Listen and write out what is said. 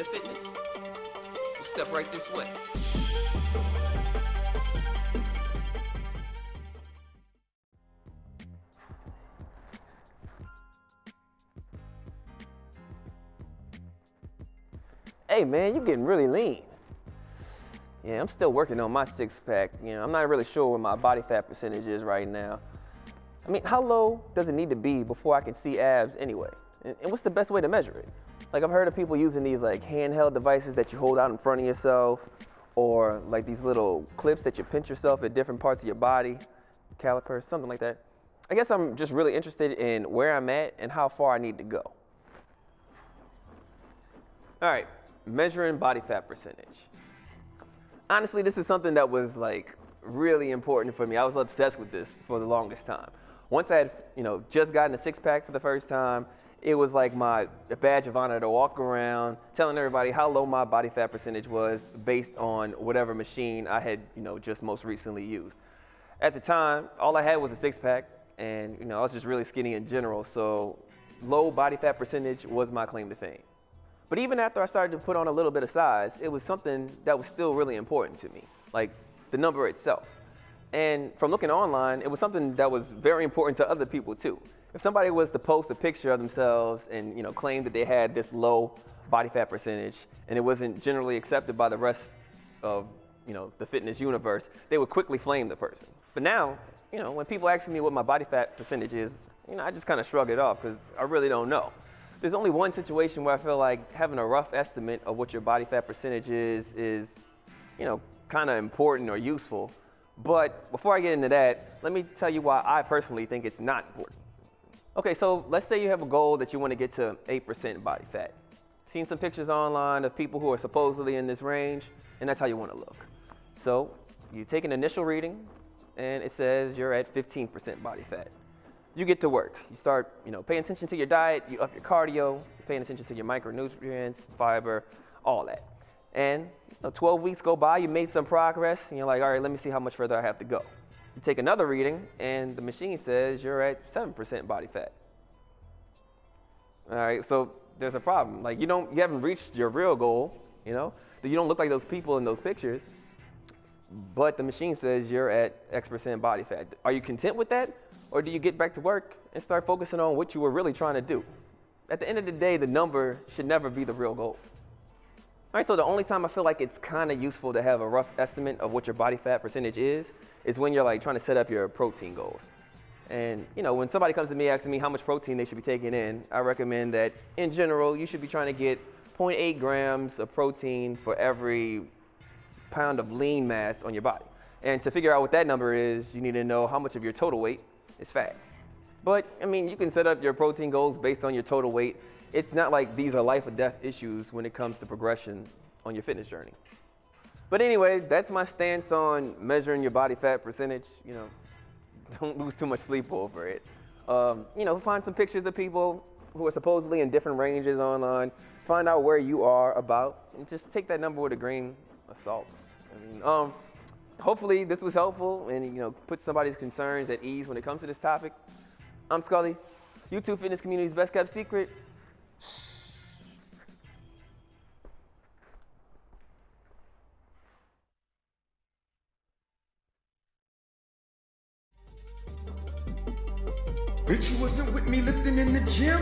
into fitness? Well, step right this way. Hey man, you're getting really lean. Yeah, I'm still working on my six-pack. I'm not really sure what my body fat percentage is right now. I mean, how low does it need to be before I can see abs anyway? And what's the best way to measure it? Like, I've heard of people using these like handheld devices that you hold out in front of yourself, or like these little clips that you pinch yourself at different parts of your body, calipers, something like that. I guess I'm just really interested in where I'm at and how far I need to go. All right, measuring body fat percentage. Honestly, this is something that was like really important for me. I was obsessed with this for the longest time. Once I had, just gotten a six-pack for the first time, it was like my badge of honor to walk around telling everybody how low my body fat percentage was based on whatever machine I had, just most recently used. At the time, all I had was a six-pack, and I was just really skinny in general, so low body fat percentage was my claim to fame. But even after I started to put on a little bit of size, it was something that was still really important to me, like the number itself. And from looking online, it was something that was very important to other people too. If somebody was to post a picture of themselves and claim that they had this low body fat percentage and it wasn't generally accepted by the rest of the fitness universe, they would quickly flame the person. But now, when people ask me what my body fat percentage is, I just kind of shrug it off because I really don't know. There's only one situation where I feel like having a rough estimate of what your body fat percentage is kind of important or useful. But before I get into that, let me tell you why I personally think it's not important. Okay, so let's say you have a goal that you want to get to 8% body fat. Seen some pictures online of people who are supposedly in this range, and that's how you want to look. So you take an initial reading, and it says you're at 15% body fat. You get to work. You start, paying attention to your diet, you up your cardio, you're paying attention to your micronutrients, fiber, all that. And 12 weeks go by, you made some progress, and you're like, all right, let me see how much further I have to go. You take another reading, and the machine says you're at 7% body fat. All right, so there's a problem. Like, you haven't reached your real goal, you don't look like those people in those pictures, but the machine says you're at X% body fat. Are you content with that? Or do you get back to work and start focusing on what you were really trying to do? At the end of the day, the number should never be the real goal. All right, so the only time I feel like it's kind of useful to have a rough estimate of what your body fat percentage is when you're like trying to set up your protein goals. And when somebody comes to me asking me how much protein they should be taking in, I recommend that in general, you should be trying to get 0.8 grams of protein for every pound of lean mass on your body. And to figure out what that number is, you need to know how much of your total weight is fat. But you can set up your protein goals based on your total weight. It's not like these are life or death issues when it comes to progression on your fitness journey. But anyway, that's my stance on measuring your body fat percentage. Don't lose too much sleep over it. Find some pictures of people who are supposedly in different ranges online. Find out where you are about, and just take that number with a grain of salt. Hopefully this was helpful and put somebody's concerns at ease when it comes to this topic. I'm Scully, YouTube fitness community's best kept secret. Bitch, you wasn't with me lifting in the gym.